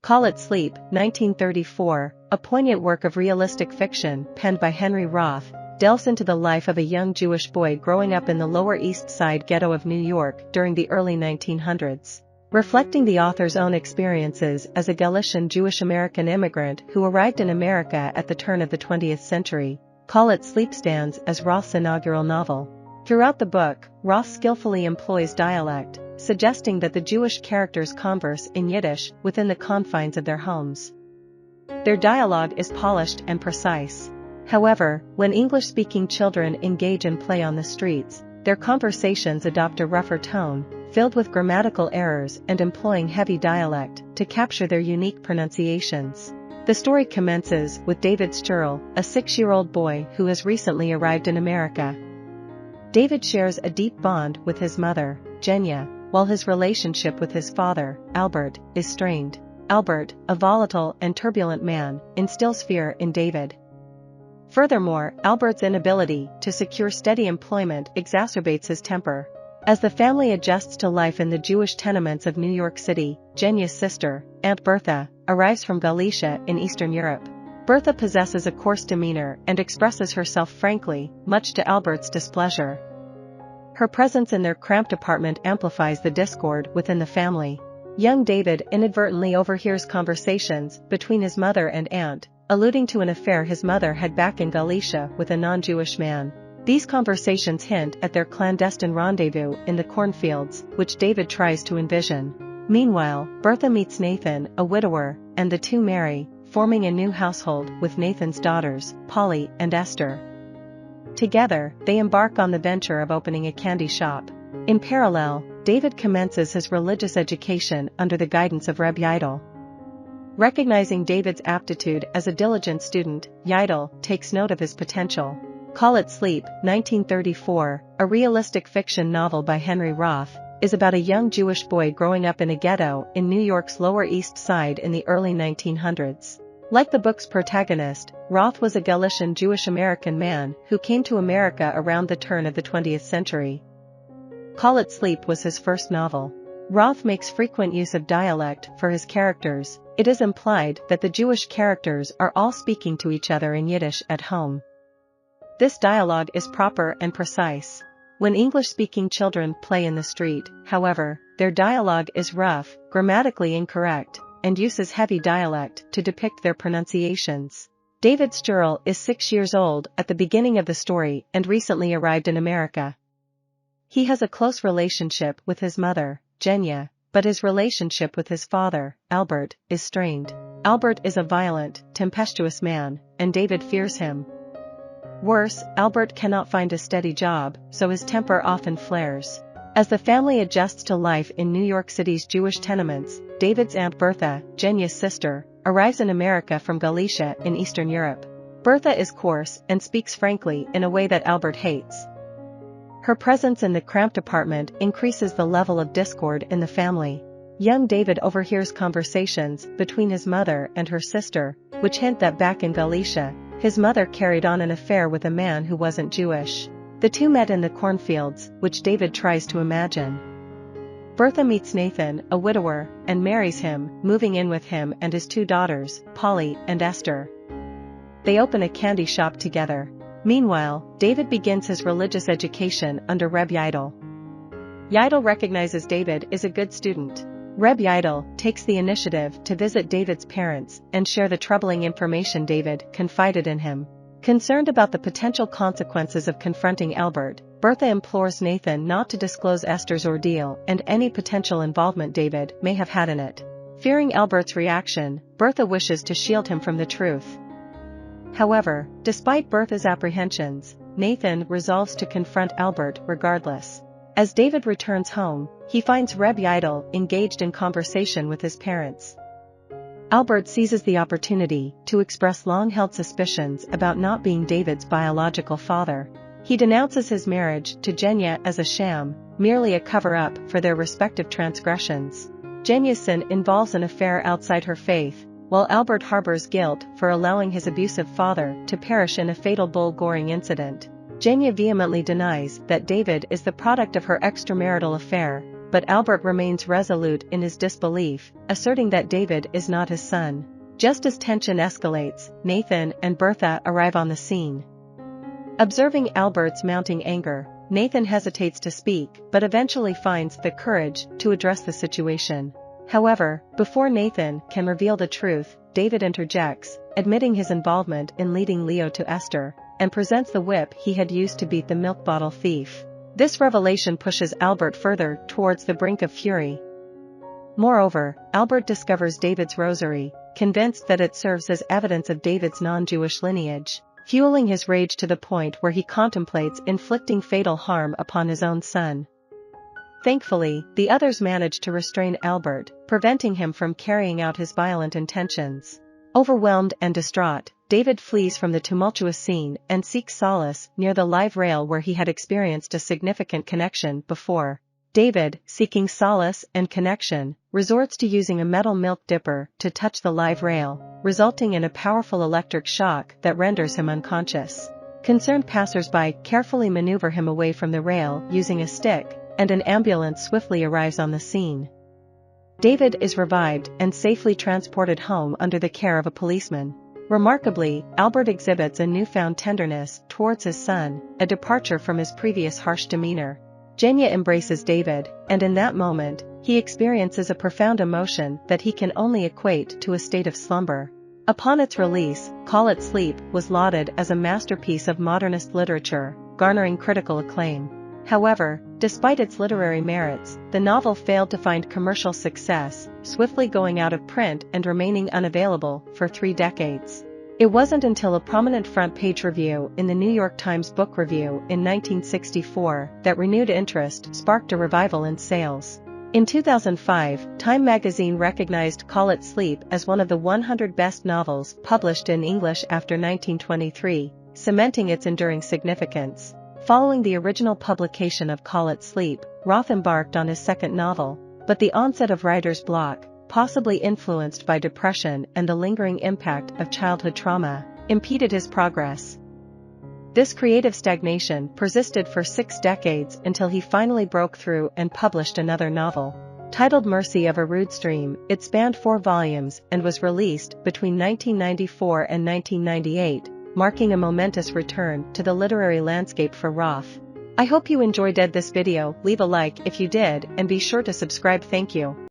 Call It Sleep, 1934, a poignant work of realistic fiction penned by Henry Roth, delves into the life of a young Jewish boy growing up in the Lower East Side ghetto of New York during the early 1900s. Reflecting the author's own experiences as a Galician Jewish-American immigrant who arrived in America at the turn of the 20th century, Call It Sleep stands as Roth's inaugural novel. Throughout the book, Roth skillfully employs dialect, suggesting that the Jewish characters converse in Yiddish within the confines of their homes. Their dialogue is polished and precise. However, when English-speaking children engage in play on the streets, their conversations adopt a rougher tone, filled with grammatical errors and employing heavy dialect to capture their unique pronunciations. The story commences with David Schearl, a 6-year-old boy who has recently arrived in America. David shares a deep bond with his mother, Jenya, while his relationship with his father, Albert, is strained. Albert, a volatile and turbulent man, instills fear in David. Furthermore, Albert's inability to secure steady employment exacerbates his temper. As the family adjusts to life in the Jewish tenements of New York City, Jenya's sister, Aunt Bertha, arrives from Galicia in Eastern Europe. Bertha possesses a coarse demeanor and expresses herself frankly, much to Albert's displeasure. Her presence in their cramped apartment amplifies the discord within the family. Young David inadvertently overhears conversations between his mother and aunt, alluding to an affair his mother had back in Galicia with a non-Jewish man. These conversations hint at their clandestine rendezvous in the cornfields, which David tries to envision. Meanwhile, Bertha meets Nathan, a widower, and the two marry, forming a new household with Nathan's daughters, Polly and Esther. Together, they embark on the venture of opening a candy shop. In parallel, David commences his religious education under the guidance of Reb Yidel. Recognizing David's aptitude as a diligent student, Yidel takes note of his potential. Call It Sleep, 1934, a realistic fiction novel by Henry Roth, is about a young Jewish boy growing up in a ghetto in New York's Lower East Side in the early 1900s. Like the book's protagonist, Roth was a Galician Jewish-American man who came to America around the turn of the 20th century. Call It Sleep was his first novel. Roth makes frequent use of dialect for his characters. It is implied that the Jewish characters are all speaking to each other in Yiddish at home. This dialogue is proper and precise. When English-speaking children play in the street, however, their dialogue is rough, grammatically incorrect, and uses heavy dialect to depict their pronunciations. David Schearl is 6 years old at the beginning of the story and recently arrived in America. He has a close relationship with his mother, Jenya, but his relationship with his father, Albert, is strained. Albert is a violent, tempestuous man, and David fears him. Worse, Albert cannot find a steady job, so his temper often flares. As the family adjusts to life in New York City's Jewish tenements, David's Aunt Bertha, Jenya's sister, arrives in America from Galicia in Eastern Europe. Bertha is coarse and speaks frankly in a way that Albert hates. Her presence in the cramped apartment increases the level of discord in the family. Young David overhears conversations between his mother and her sister, which hint that back in Galicia, his mother carried on an affair with a man who wasn't Jewish. The two met in the cornfields, which David tries to imagine. Bertha meets Nathan, a widower, and marries him, moving in with him and his two daughters, Polly and Esther. They open a candy shop together. Meanwhile, David begins his religious education under Reb Yidel. Yidel recognizes David is a good student. Reb Yidel takes the initiative to visit David's parents and share the troubling information David confided in him. Concerned about the potential consequences of confronting Albert, Bertha implores Nathan not to disclose Esther's ordeal and any potential involvement David may have had in it. Fearing Albert's reaction, Bertha wishes to shield him from the truth. However, despite Bertha's apprehensions, Nathan resolves to confront Albert regardless. As David returns home, he finds Reb Yidel engaged in conversation with his parents. Albert seizes the opportunity to express long-held suspicions about not being David's biological father. He denounces his marriage to Jenya as a sham, merely a cover-up for their respective transgressions. Jenya's sin involves an affair outside her faith, while Albert harbors guilt for allowing his abusive father to perish in a fatal bull-goring incident. Jenya vehemently denies that David is the product of her extramarital affair, but Albert remains resolute in his disbelief, asserting that David is not his son. Just as tension escalates, Nathan and Bertha arrive on the scene. Observing Albert's mounting anger, Nathan hesitates to speak but eventually finds the courage to address the situation. However, before Nathan can reveal the truth, David interjects, admitting his involvement in leading Leo to Esther, and presents the whip he had used to beat the milk bottle thief. This revelation pushes Albert further towards the brink of fury. Moreover, Albert discovers David's rosary, convinced that it serves as evidence of David's non-Jewish lineage, fueling his rage to the point where he contemplates inflicting fatal harm upon his own son. Thankfully, the others manage to restrain Albert, preventing him from carrying out his violent intentions. Overwhelmed and distraught, David flees from the tumultuous scene and seeks solace near the live rail where he had experienced a significant connection before. David, seeking solace and connection, resorts to using a metal milk dipper to touch the live rail, resulting in a powerful electric shock that renders him unconscious. Concerned passersby carefully maneuver him away from the rail using a stick, and an ambulance swiftly arrives on the scene. David is revived and safely transported home under the care of a policeman. Remarkably, Albert exhibits a newfound tenderness towards his son, a departure from his previous harsh demeanor. Jenya embraces David, and in that moment, he experiences a profound emotion that he can only equate to a state of slumber. Upon its release, Call It Sleep was lauded as a masterpiece of modernist literature, garnering critical acclaim. However, despite its literary merits, the novel failed to find commercial success, swiftly going out of print and remaining unavailable for 3 decades. It wasn't until a prominent front-page review in the New York Times Book Review in 1964 that renewed interest sparked a revival in sales. In 2005, Time magazine recognized Call It Sleep as one of the 100 best novels published in English after 1923, cementing its enduring significance. Following the original publication of Call It Sleep, Roth embarked on his second novel, but the onset of writer's block, possibly influenced by depression and the lingering impact of childhood trauma, impeded his progress. This creative stagnation persisted for 6 decades until he finally broke through and published another novel. Titled Mercy of a Rude Stream, it spanned 4 volumes and was released between 1994 and 1998, marking a momentous return to the literary landscape for Roth. I hope you enjoyed this video. Leave a like if you did and be sure to subscribe. Thank you.